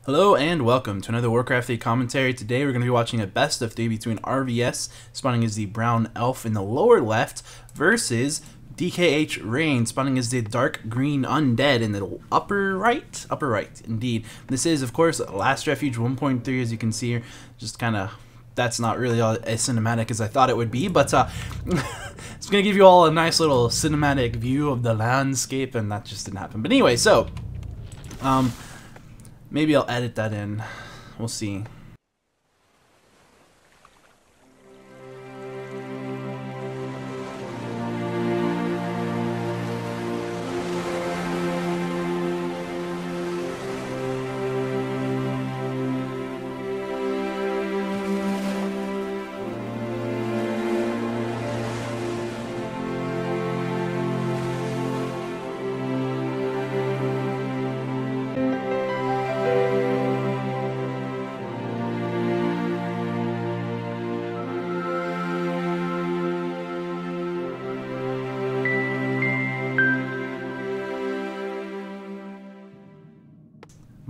Hello and welcome to another Warcraft III commentary. Today we're going to be watching a best of 3 between RVS, spawning as the brown elf in the lower left, versus DkH.Rain, spawning as the dark green undead in the upper right. Upper right, indeed. This is, of course, Last Refuge 1.3, as you can see here. Just kind of, that's not really as cinematic as I thought it would be, but it's going to give you all a nice little cinematic view of the landscape, and that just didn't happen. But anyway, so, maybe I'll edit that in. We'll see.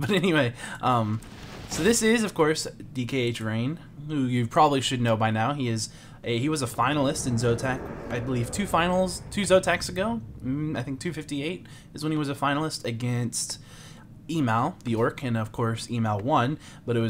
But anyway, so this is, of course, DkH.Rain, who you probably should know by now. He was a finalist in Zotac, I believe, two Zotacs ago. I think 258 is when he was a finalist against Emal, the orc, and of course Emal won. But it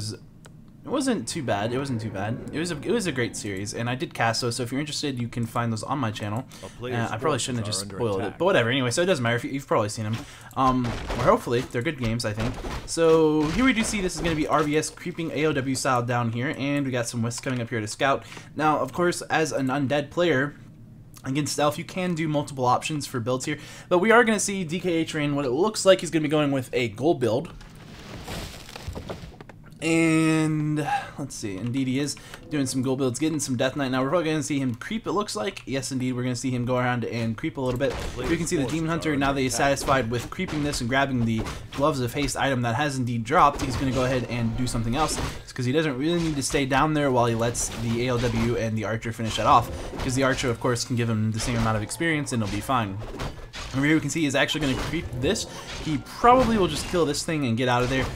wasn't too bad. It wasn't too bad. It was a great series, and I did cast those. So if you're interested, you can find those on my channel. I probably shouldn't have just spoiled it, but whatever. Anyway, so it doesn't matter. You've probably seen them, or hopefully they're good games, I think. So here we do see this is going to be RVS creeping AOW style down here, and we got some wisps coming up here to scout. Now, of course, as an undead player against stealth, you can do multiple options for builds here, but we are going to see DkH.Rain. What it looks like he's going to be going with a gold build. And let's see, indeed he is doing some gold builds, getting some Death Knight. Now we're probably going to see him creep, it looks like. Yes, indeed, we're going to see him go around and creep a little bit. You can see the Demon Hunter, now that he's satisfied with creeping this and grabbing the Gloves of Haste item that has indeed dropped, he's going to go ahead and do something else, because he doesn't really need to stay down there while he lets the ALW and the Archer finish that off, because the Archer, of course, can give him the same amount of experience and he'll be fine. Over here we can see he's actually going to creep this. He probably will just kill this thing and get out of there.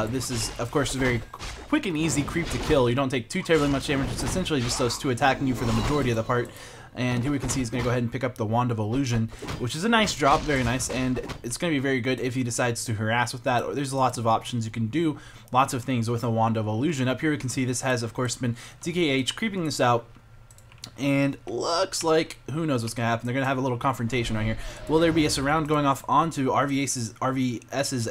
This is, of course, a very quick and easy creep to kill. You don't take too terribly much damage. It's essentially just those two attacking you for the majority of the part. And here we can see he's going to go ahead and pick up the Wand of Illusion, which is a nice drop, very nice, and it's going to be very good if he decides to harass with that. There's lots of options. You can do lots of things with a Wand of Illusion. Up here we can see this has, of course, been DkH creeping this out. And looks like, who knows what's going to happen. They're going to have a little confrontation right here. Will there be a surround going off onto RVS's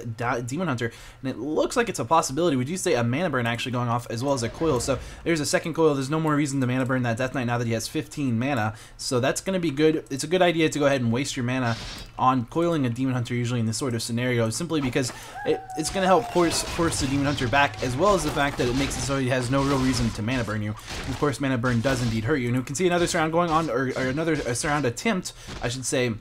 Demon Hunter? And it looks like it's a possibility. We do say a mana burn actually going off, as well as a coil. So there's a second coil. There's no more reason to mana burn that Death Knight now that he has 15 mana. So that's going to be good. It's a good idea to go ahead and waste your mana on coiling a Demon Hunter usually in this sort of scenario, simply because it's going to help force the Demon Hunter back, as well as the fact that it makes it so he has no real reason to mana burn you. And of course, mana burn does indeed hurt you. And we can see another surround going on, or another surround attempt, I should say,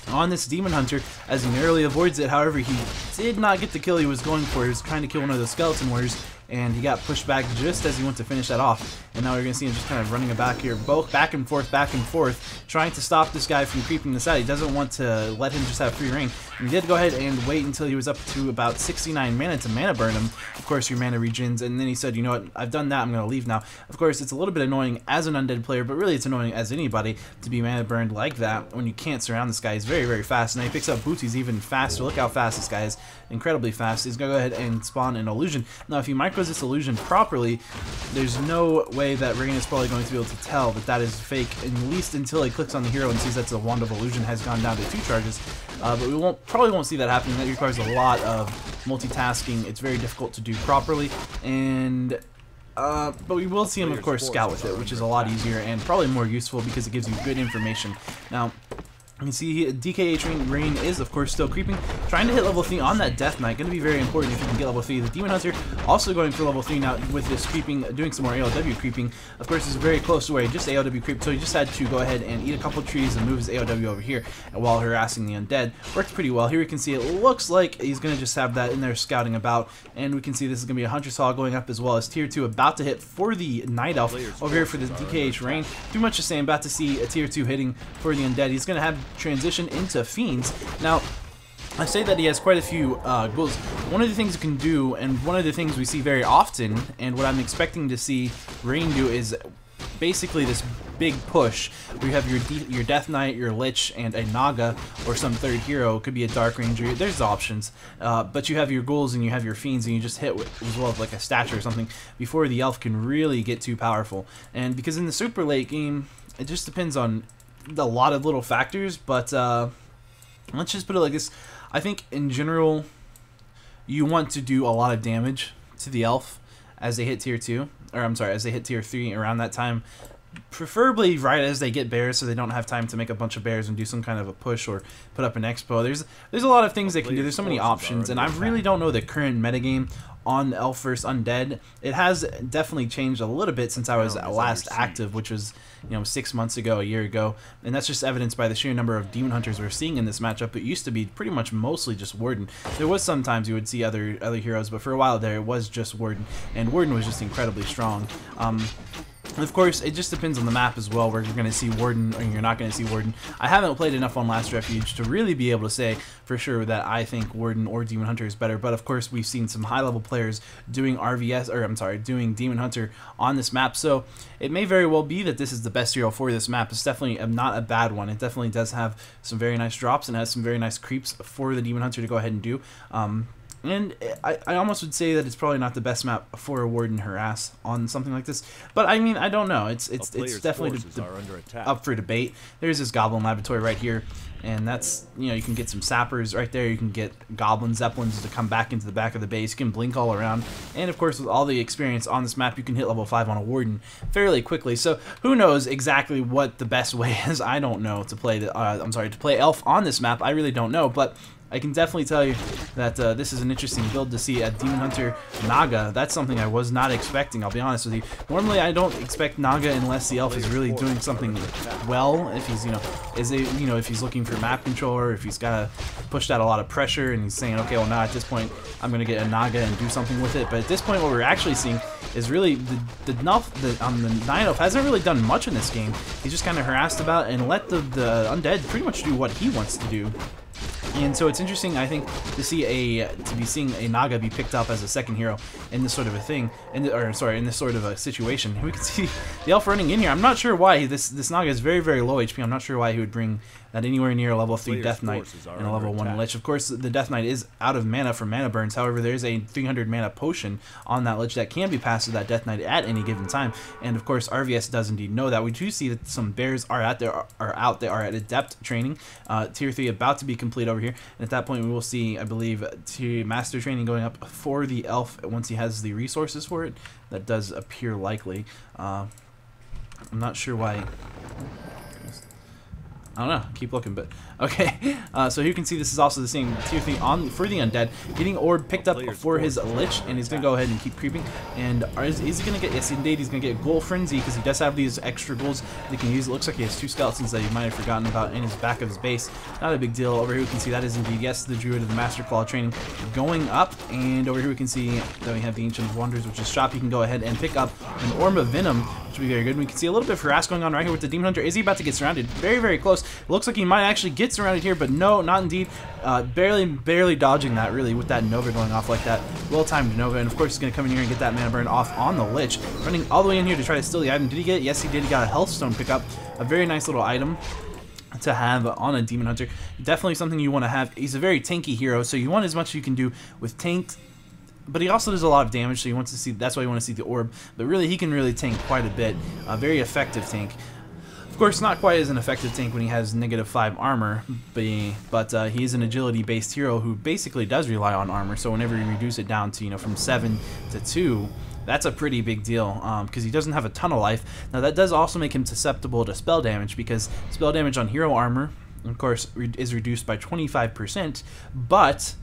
on this Demon Hunter, as he narrowly avoids it. However, he did not get the kill he was going for. He was trying to kill one of the Skeleton Warriors, and he got pushed back just as he went to finish that off. And now we're going to see him just kind of running back here, both back and forth, trying to stop this guy from creeping this out. He doesn't want to let him just have free reign. And he did go ahead and wait until he was up to about 69 mana to mana burn him. Of course, your mana regens, and then he said, you know what, I've done that, I'm going to leave now. Of course, it's a little bit annoying as an undead player, but really it's annoying as anybody to be mana burned like that when you can't surround this guy. He's very, very fast, and he picks up boots. He's even faster. Look how fast this guy is. Incredibly fast. He's going to go ahead and spawn an illusion. Now, if he micros this illusion properly, there's no way that Rain is probably going to be able to tell that that is fake, at least until he clicks on the hero and sees that the Wand of Illusion has gone down to 2 charges. But we probably won't see that happening. That requires a lot of multitasking. It's very difficult to do properly, and but we will see him, of course, scout with it, which is a lot easier and probably more useful because it gives you good information. Now, you can see DkH.Rain is, of course, still creeping, trying to hit level 3 on that Death Knight. Going to be very important if you can get level 3. The Demon Hunter also going for level 3 now with this creeping, doing some more AOW creeping. Of course, it's very close to where he just AOW creeped, so he just had to go ahead and eat a couple trees and move his AOW over here while harassing the undead. Worked pretty well. Here we can see it looks like he's going to just have that in there scouting about, and we can see this is going to be a Hunter's Hall going up, as well as tier 2 about to hit for the Night Elf over here for the DkH.Rain. Too much to say. I'm about to see a tier 2 hitting for the undead. He's going to have transition into Fiends. Now, I say that he has quite a few goals. One of the things he can do, and one of the things we see very often, and what I'm expecting to see Rain do, is basically this big push where you have your Death Knight, your Lich, and a Naga, or some third hero. It could be a Dark Ranger. There's options. But you have your ghouls and you have your fiends, and you just hit as well with like a stature or something before the elf can really get too powerful. And because in the super late game, it just depends on a lot of little factors, but let's just put it like this. I think in general, you want to do a lot of damage to the elf as they hit tier 2, or I'm sorry, as they hit tier 3 around that time. Preferably right as they get bears, so they don't have time to make a bunch of bears and do some kind of a push or put up an expo. There's a lot of things they can do. There's so many options, and I really don't know the current metagame on Elf vs Undead. It has definitely changed a little bit since I was last active, which was 6 months ago, a year ago, and that's just evidenced by the sheer number of demon hunters we're seeing in this matchup. It used to be pretty much mostly just Warden. There was sometimes you would see other heroes, but for a while there it was just Warden, and Warden was just incredibly strong. And of course, it just depends on the map as well, where you're going to see Warden or you're not going to see Warden. I haven't played enough on Last Refuge to really be able to say for sure that I think Warden or Demon Hunter is better, but of course we've seen some high-level players doing doing Demon Hunter on this map, so it may very well be that this is the best hero for this map. It's definitely not a bad one. It definitely does have some very nice drops and has some very nice creeps for the Demon Hunter to go ahead and do. And I almost would say that it's probably not the best map for a Warden harass on something like this. But I mean, I don't know. It's definitely up for debate. There's this Goblin Laboratory right here, and that's, you can get some sappers right there. You can get Goblin Zeppelins to come back into the back of the base. You can blink all around. And of course, with all the experience on this map, you can hit level 5 on a Warden fairly quickly. So who knows exactly what the best way is? I don't know to play to play Elf on this map. I really don't know, but I can definitely tell you that this is an interesting build to see a Demon Hunter Naga. That's something I was not expecting, I'll be honest with you. Normally I don't expect Naga unless the elf is really doing something well. If he's, if he's looking for map control, or if he's got pushed out a lot of pressure and he's saying, okay, well now at this point I'm going to get a Naga and do something with it. But at this point what we're actually seeing is really the Night Elf hasn't really done much in this game. He's just kind of harassed about and let the Undead pretty much do what he wants to do. And so it's interesting, I think, to be seeing a Naga be picked up as a second hero in this sort of a thing, in this sort of a situation. We can see the elf running in here. I'm not sure why this Naga is very, very low HP. I'm not sure why he would bring that anywhere near a level 3 Death Knight and a level 1 Lich. Of course, the Death Knight is out of mana from mana burns. However, there is a 300 mana potion on that Lich that can be passed to that Death Knight at any given time. And of course, RVS does indeed know that. We do see that some bears are out there, at adept training, tier 3 about to be complete over here. And at that point, we will see, I believe, tier master training going up for the elf once he has the resources for it. That does appear likely. I'm not sure why. I don't know. Keep looking, but okay. So you can see this is also the same tier 3 for the Undead. Getting Orb picked up for his Lich, and he's going to go ahead and keep creeping. And is he going to get, yes indeed, he's going to get Ghoul Frenzy, because he does have these extra ghouls that he can use. It looks like he has 2 skeletons that he might have forgotten about in his back of his base. Not a big deal. Over here we can see that is indeed, yes, the Druid of the Master Claw training going up. And over here we can see that we have the Ancient Wonders, which is shop. You can go ahead and pick up an Orb of Venom, which will be very good. And we can see a little bit of harass going on right here with the Demon Hunter. Is he about to get surrounded? Very, very close. It looks like he might actually get surrounded here, but no, not indeed. Barely dodging that, really, with that Nova going off like that. Well-timed Nova, and of course he's going to come in here and get that mana burn off on the Lich. Running all the way in here to try to steal the item. Did he get it? Yes, he did. He got a Healthstone pickup. A very nice little item to have on a Demon Hunter. Definitely something you want to have. He's a very tanky hero, so you want as much as you can do with tanked, but he also does a lot of damage, so you want to see, that's why you want to see the Orb. But really, he can really tank quite a bit. A very effective tank. Of course, not quite as an effective tank when he has -5 armor, but he is an agility-based hero who basically does rely on armor. So whenever you reduce it down to, from 7 to 2, that's a pretty big deal, because he doesn't have a ton of life. Now that does also make him susceptible to spell damage, because spell damage on hero armor, of course, is reduced by 25%, but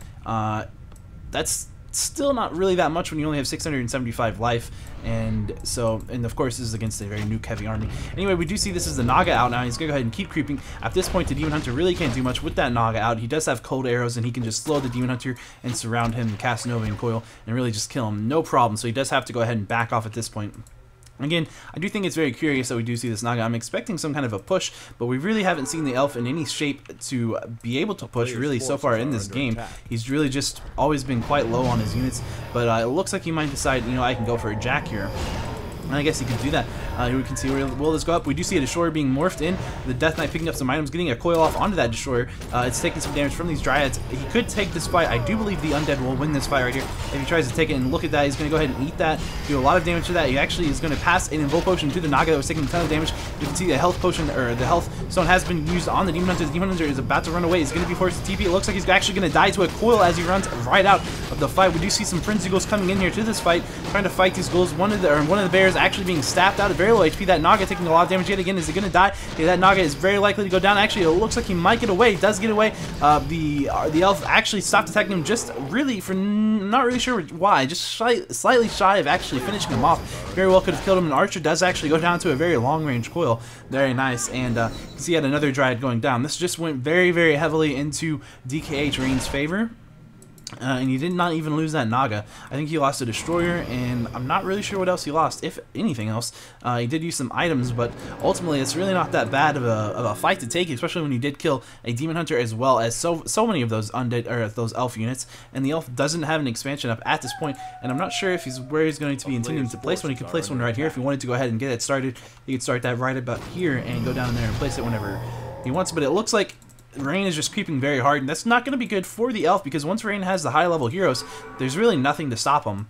that's still not really that much when you only have 675 life, and of course this is against a very nuke heavy army. Anyway, we do see this is the Naga out now. He's gonna go ahead and keep creeping. At this point, the Demon Hunter really can't do much with that Naga out. He does have cold arrows, and he can just slow the Demon Hunter and surround him and cast Nova and Coil and really just kill him, no problem. So he does have to go ahead and back off at this point. Again, I do think it's very curious that we do see this Naga. I'm expecting some kind of a push, but we really haven't seen the elf in any shape to be able to push really so far in this game. He's really just always been quite low on his units, but it looks like he might decide, you know, I can go for a jack here. And I guess he can do that. Here we can see where will this go up. We do see a destroyer being morphed in. The Death Knight picking up some items, getting a coil off onto that destroyer. It's taking some damage from these dryads. He could take this fight. I do believe the undead will win this fight right here. If he tries to take it and look at that, he's going to go ahead and eat that. Do a lot of damage to that. He actually is going to pass an invoke potion to the Naga that was taking a ton of damage. You can see the health potion, or the health stone has been used on the Demon Hunter. The Demon Hunter is about to run away. He's going to be forced to TP. It looks like he's actually going to die to a coil as he runs right out of the fight. We do see some frenzy ghouls coming in here to this fight, trying to fight these ghouls. One of the bears actually being stabbed out at very low HP. That Naga taking a lot of damage yet again. Is he going to die? Yeah, that Naga is very likely to go down. Actually, it looks like he might get away. He does get away. The elf actually stopped attacking him just really for not really sure why. Just slightly shy of actually finishing him off. Very well could have killed him. And Archer does actually go down to a very long range coil. Very nice. And you can see he had another Dryad going down. This just went very, very heavily into DkH.Rain's favor. And he did not even lose that Naga. I think he lost a destroyer, and I'm not really sure what else he lost, if anything else. He did use some items, but ultimately it's really not that bad of a fight to take, especially when you did kill a Demon Hunter as well as so many of those undead or those elf units. And the elf doesn't have an expansion up at this point, and I'm not sure if where he's going to be intending to place one. He could place one right here if he wanted to go ahead and get it started. He could start that right about here and go down there and place it whenever he wants. But it looks like Rain is just creeping very hard, and that's not going to be good for the elf, because once Rain has the high level heroes, there's really nothing to stop him.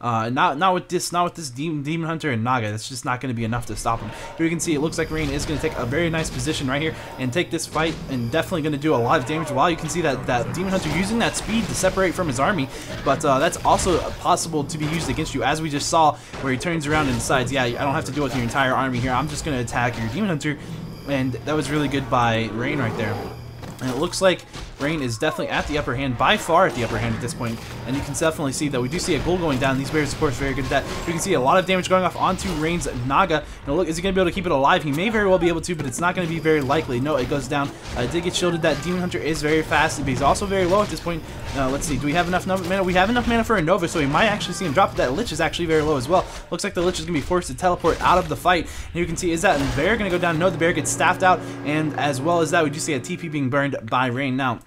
Not with this Demon Hunter and Naga. That's just not going to be enough to stop him. Here you can see it looks like Rain is going to take a very nice position right here and take this fight, and definitely going to do a lot of damage. While you can see that Demon Hunter using that speed to separate from his army, but that's also possible to be used against you, as we just saw where he turns around and decides, yeah, I don't have to deal with your entire army here. I'm just going to attack your Demon Hunter, and that was really good by Rain right there. And it looks like Rain is definitely at the upper hand, by far at the upper hand at this point. And you can definitely see that we do see a ghoul going down. These bears, of course, very good at that. You can see a lot of damage going off onto Rain's Naga. Now, look, is he going to be able to keep it alive? He may very well be able to, but it's not going to be very likely. No, it goes down. It did get shielded. That Demon Hunter is very fast, but he's also very low at this point. Let's see. Do we have enough mana? We have enough mana for a Nova, so we might actually see him drop. That Lich is actually very low as well. Looks like the Lich is going to be forced to teleport out of the fight. And you can see, is that bear going to go down? No, the bear gets staffed out. And as well as that, we do see a TP being burned by Rain. Now,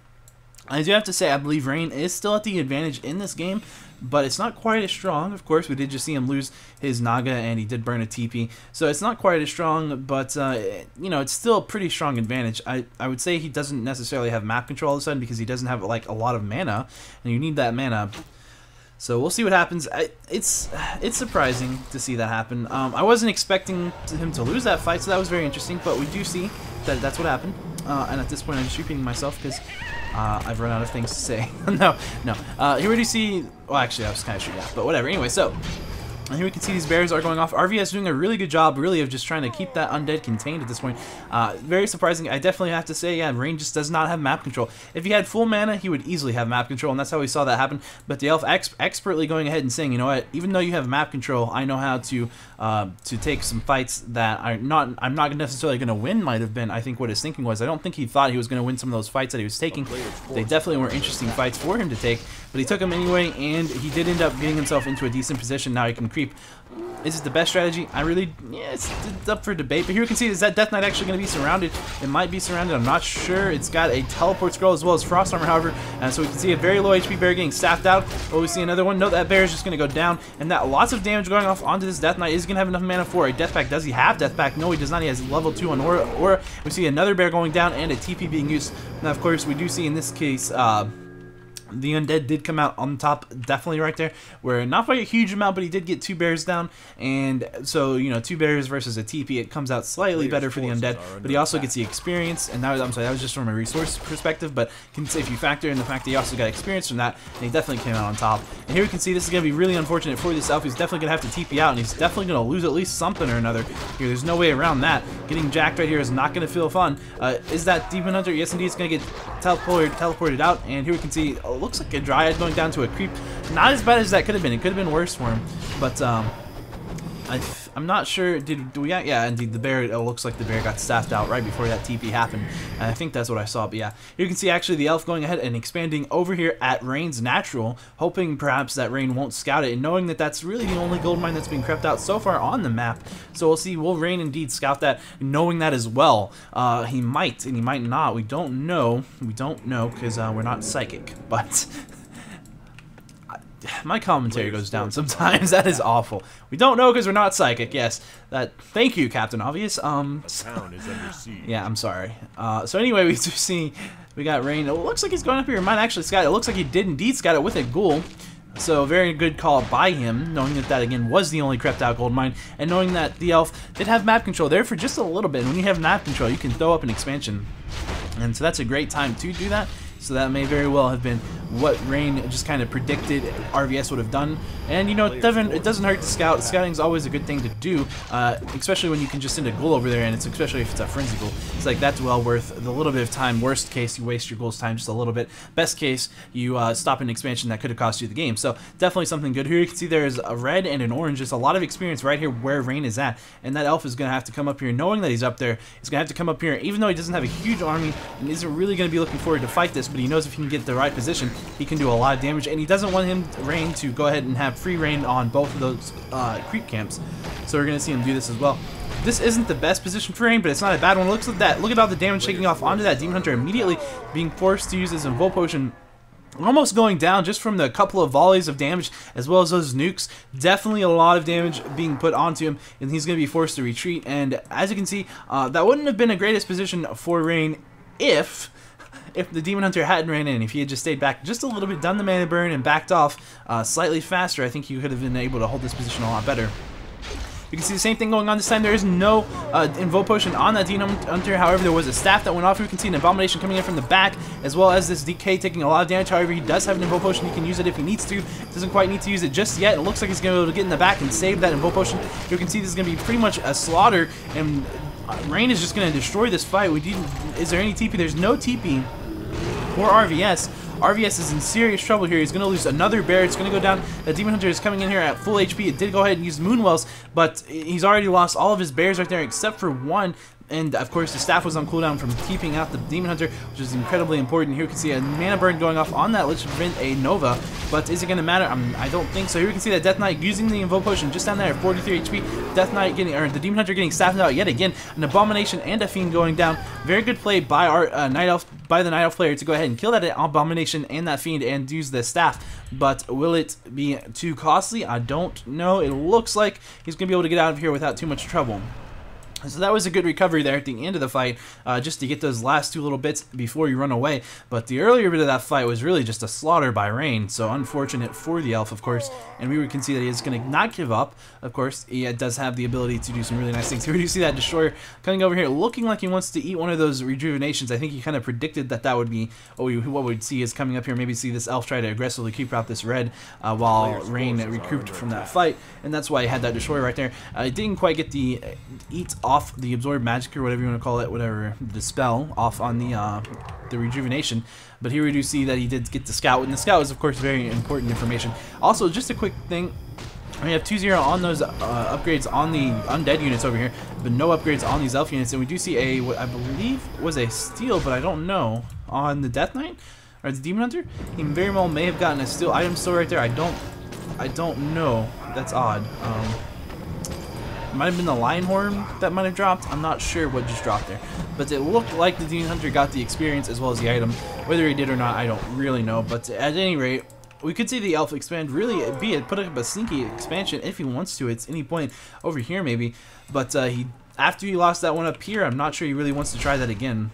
I do have to say, I believe Rain is still at the advantage in this game, but it's not quite as strong. Of course, we did just see him lose his Naga, and he did burn a TP, so it's not quite as strong, but you know, it's still a pretty strong advantage. I would say he doesn't necessarily have map control all of a sudden, because he doesn't have like a lot of mana, and you need that mana. So we'll see what happens. It's surprising to see that happen. I wasn't expecting him to lose that fight, so that was very interesting, but we do see that that's what happened. And at this point, I'm just repeating myself because I've run out of things to say. no. Here we do see... Well, actually, I was kind of shooting out, but whatever. Anyway, so... And here we can see these bears are going off. RVS doing a really good job, really, of just trying to keep that undead contained at this point. Very surprising. I definitely have to say, yeah, Rain just does not have map control. If he had full mana, he would easily have map control, and that's how we saw that happen. But the elf expertly going ahead and saying, you know what, even though you have map control, I know how to take some fights that I'm not necessarily going to win. Might have been, I think, what his thinking was. I don't think he thought he was going to win some of those fights that he was taking. They definitely were interesting fights for him to take, but he took them anyway, and he did end up getting himself into a decent position. Now he can creep. Is it the best strategy? Yeah, it's up for debate. But here you can see, is that Death Knight actually going to be surrounded? It might be surrounded. I'm not sure. It's got a teleport scroll as well as frost armor, however. And so we can see a very low HP bear getting staffed out. But we see another one. No, that bear is just going to go down. And that lots of damage going off onto this Death Knight. Is going to have enough mana for a Death Pack. Does he have Death Pack? No, he does not. He has level 2 on Aura. We see another bear going down and a TP being used. Now, of course, we do see in this case... the undead did come out on top, definitely right there, where not by a huge amount, but he did get 2 bears down, and so, you know, 2 bears versus a TP, it comes out slightly better for the undead, but he also gets the experience, and that was, that was just from a resource perspective, but if you factor in the fact that he also got experience from that, and he definitely came out on top. And here we can see this is going to be really unfortunate for this elf. He's definitely going to have to TP out, and he's definitely going to lose at least something or another here. There's no way around that. Getting jacked right here is not going to feel fun. Is that Demon Hunter? Yes, indeed, it's going to get teleported out, and here we can see... looks like a Dryad going down to a creep. Not as bad as that could have been. It could have been worse for him. But I'm not sure. Do we got? Yeah, indeed. The bear. It looks like the bear got staffed out right before that TP happened. And I think that's what I saw. But yeah, you can see actually the elf going ahead and expanding over here at Rain's natural, hoping perhaps that Rain won't scout it, and knowing that that's really the only gold mine that's been crept out so far on the map. So we'll see. Will Rain indeed scout that, knowing that as well? He might, and he might not. We don't know. We don't know because we're not psychic, but. My commentary goes down sometimes. That is awful. We don't know because we're not psychic. Yes. Thank you, Captain Obvious. Town is under siege. Yeah, I'm sorry. So anyway, we see we got Rain. It looks like he's going up here. He might actually scout it. It looks like he did indeed scout it with a ghoul. So very good call by him, knowing that that again was the only crept out gold mine, and knowing that the elf did have map control there for just a little bit. And when you have map control, you can throw up an expansion, and so that's a great time to do that. So that may very well have been what Rain just kind of predicted RVS would have done. And you know, it doesn't hurt to scout. Scouting is always a good thing to do, especially when you can just send a ghoul over there, and it's especially if it's a frenzy ghoul. It's like that's well worth the little bit of time. Worst case, you waste your ghoul's time just a little bit. Best case, you stop an expansion that could have cost you the game. So definitely something good here. You can see there is a red and an orange. Just a lot of experience right here where Rain is at, and that elf is going to have to come up here, knowing that he's up there. He's going to have to come up here, even though he doesn't have a huge army and isn't really going to be looking forward to fight this. But he knows if he can get the right position, he can do a lot of damage, and he doesn't want Rain to go ahead and have free reign on both of those creep camps. So we're going to see him do this as well. This isn't the best position for Rain, but it's not a bad one. Look at that. Look at all the damage taking off onto that Demon Hunter, immediately being forced to use his Invoke Potion. Almost going down just from the couple of volleys of damage as well as those nukes. Definitely a lot of damage being put onto him, and he's going to be forced to retreat. And as you can see, that wouldn't have been the greatest position for Rain if the Demon Hunter hadn't ran in. If he had just stayed back just a little bit, done the mana burn, and backed off slightly faster, I think he could have been able to hold this position a lot better. You can see the same thing going on this time. There is no Invoke Potion on that Demon Hunter. However, there was a staff that went off. You can see an Abomination coming in from the back, as well as this DK taking a lot of damage. However, he does have an Invoke Potion. He can use it if he needs to. Doesn't quite need to use it just yet. It looks like he's going to be able to get in the back and save that Invoke Potion. You can see this is going to be pretty much a slaughter, and Rain is just going to destroy this fight. Is there any TP? There's no TP for RVS. RVS is in serious trouble here. He's going to lose another bear. It's going to go down. The Demon Hunter is coming in here at full HP. It did go ahead and use Moonwells, but he's already lost all of his bears right there except for one. And of course, the staff was on cooldown from keeping out the Demon Hunter, which is incredibly important. Here you can see a mana burn going off on that Lich to prevent a Nova, but is it going to matter? I don't think so. Here we can see that Death Knight using the Invoke Potion just down there at 43 HP. Death Knight getting, or the Demon Hunter getting staffed out yet again. An Abomination and a Fiend going down. Very good play by our Night Elf, by the Night Elf player to go ahead and kill that Abomination and that Fiend and use the staff. But will it be too costly? I don't know. It looks like he's going to be able to get out of here without too much trouble. So that was a good recovery there at the end of the fight, just to get those last two little bits before you run away. But the earlier bit of that fight was really just a slaughter by Rain, so unfortunate for the elf, of course. And we can see that he is going to not give up. Of course, he does have the ability to do some really nice things. Here you see that Destroyer coming over here, looking like he wants to eat one of those rejuvenations. I think he kind of predicted that that would be what we'd see is coming up here. Maybe see this elf try to aggressively keep out this red while Rain recouped from that fight, and that's why he had that Destroyer right there. It didn't quite get the eat off the absorb magic or whatever you want to call it, whatever the spell off on the rejuvenation. But here we do see that he did get the scout, and the scout is of course very important information. Also, just a quick thing, we have 2-0 on those upgrades on the undead units over here, but no upgrades on these elf units. And we do see a what I believe was a steal, but I don't know, on the Death Knight or the Demon Hunter. He very well may have gotten a steal item still right there. I don't know. That's odd. Might have been the Lion Horn that might have dropped. I'm not sure what just dropped there, but it looked like the Demon Hunter got the experience as well as the item. Whether he did or not, I don't really know. But at any rate, we could see the elf expand, really put up a sneaky expansion if he wants to at any point over here maybe. But after he lost that one up here, I'm not sure he really wants to try that again.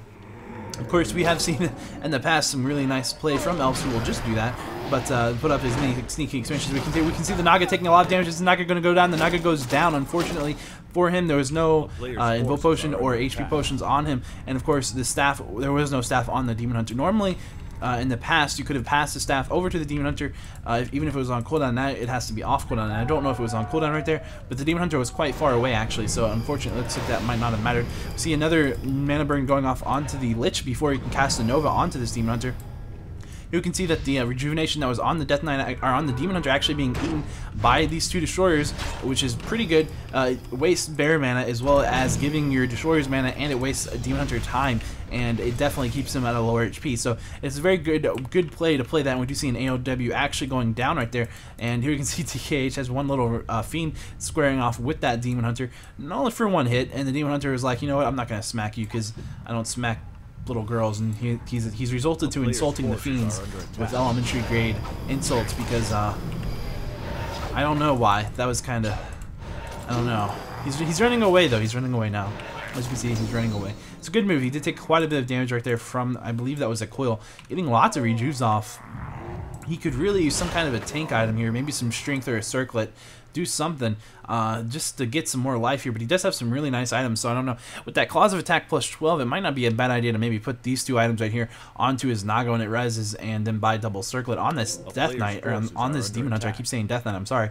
Of course, we have seen in the past some really nice play from elves who will just do that, but put up as many sneaky expansions. We can see the Naga taking a lot of damage. Is the Naga going to go down? The Naga goes down, unfortunately for him. There was no Invoke Potion or HP potions on him, and of course the staff. There was no staff on the Demon Hunter. Normally, in the past, you could have passed the staff over to the Demon Hunter, even if it was on cooldown. Now it has to be off cooldown, and I don't know if it was on cooldown right there, but the Demon Hunter was quite far away actually, so unfortunately it looks like that might not have mattered. We see another mana burn going off onto the Lich before he can cast a Nova onto this Demon Hunter. you can see that the rejuvenation that was on the Death Knight or on the Demon Hunter actually being eaten by these two destroyers, which is pretty good. It wastes bear mana as well as giving your destroyers mana, and it wastes a Demon Hunter time, and it definitely keeps him at a lower HP. So it's a very good play to play that. And we do see an AOW actually going down right there, and here you can see DkH has one little Fiend squaring off with that Demon Hunter, not only for one hit, and the Demon Hunter is like, you know what, I'm not going to smack you because I don't smack little girls, and he's resulted to insulting the Fiends with elementary grade insults because I don't know why. That was kind of, I don't know. He's running away though. He's running away now. As you can see, he's running away. It's a good move. He did take quite a bit of damage right there from, I believe that was a coil, getting lots of rejuves off. He could really use some kind of a tank item here, maybe some strength or a circlet, do something just to get some more life here. But he does have some really nice items, so I don't know. With that Claws of Attack plus 12, it might not be a bad idea to maybe put these two items right here onto his Naga when it rises, and then buy double circlet on this Death Knight, or on this Demon Hunter. I keep saying Death Knight, I'm sorry.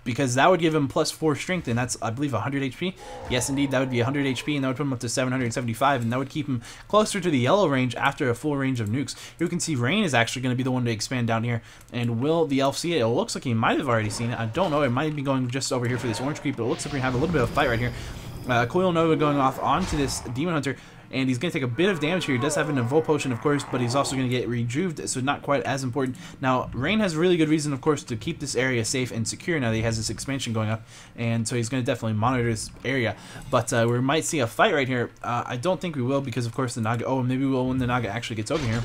Because that would give him plus 4 strength, and that's, I believe, 100 HP. Yes, indeed, that would be 100 HP, and that would put him up to 775, and that would keep him closer to the yellow range after a full range of nukes. You can see Rain is actually going to be the one to expand down here, and will the elf see it? It looks like he might have already seen it. I don't know. It might be going just over here for this orange creep, but it looks like we're going to have a little bit of a fight right here. Coil Nova going off onto this Demon Hunter, and he's going to take a bit of damage here. He does have an Evoke Potion, of course, but he's also going to get rejuved, so not quite as important. Now, Rain has a really good reason, of course, to keep this area safe and secure now that he has this expansion going up, and so he's going to definitely monitor this area. But we might see a fight right here. I don't think we will, because, of course, the Naga... Oh, maybe we will when the Naga actually gets over here.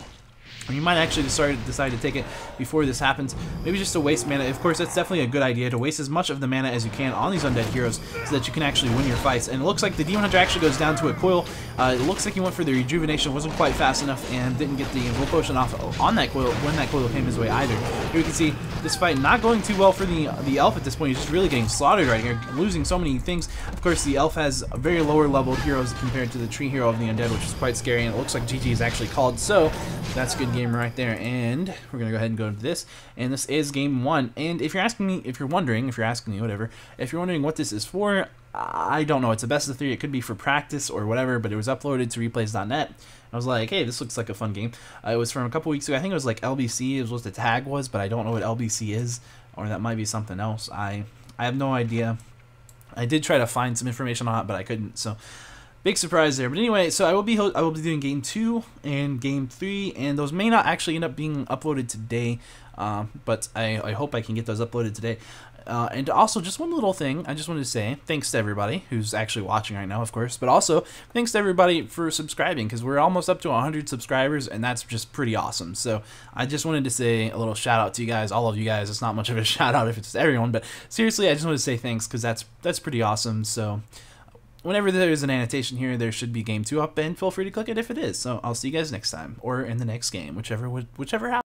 You might actually decide to take it before this happens. Maybe just to waste mana. Of course, that's definitely a good idea, to waste as much of the mana as you can on these undead heroes so that you can actually win your fights. And it looks like the Demon Hunter actually goes down to a coil. It looks like he went for the rejuvenation, wasn't quite fast enough, and didn't get the Evoke Potion off on that coil when that coil came his way either. Here you can see this fight not going too well for the elf at this point. He's just really getting slaughtered right here, losing so many things. Of course, the elf has very lower level heroes compared to the tree hero of the undead, which is quite scary, and it looks like GG is actually called. So that's a good game right there. And we're gonna go ahead and go into this, and this is game 1. And if you're asking me, if you're wondering what this is for, I don't know. It's a best of 3. It could be for practice or whatever, but it was uploaded to replays.net. I was like, hey, this looks like a fun game. It was from a couple weeks ago. I think it was like LBC is what the tag was, but I don't know what LBC is, or that might be something else. I have no idea. I did try to find some information on it, but I couldn't. So big surprise there. But anyway, so I will be doing game 2 and game 3, and those may not actually end up being uploaded today, but I hope I can get those uploaded today. And also, just one little thing, I just wanted to say thanks to everybody who's actually watching right now, of course, but also thanks to everybody for subscribing, because we're almost up to 100 subscribers, and that's just pretty awesome. So I just wanted to say a little shout out to you guys, all of you guys. It's not much of a shout out if it's everyone, but seriously, I just wanted to say thanks, because that's pretty awesome. So whenever there's an annotation here, there should be game 2 up, and feel free to click it if it is. So I'll see you guys next time, or in the next game, whichever happens.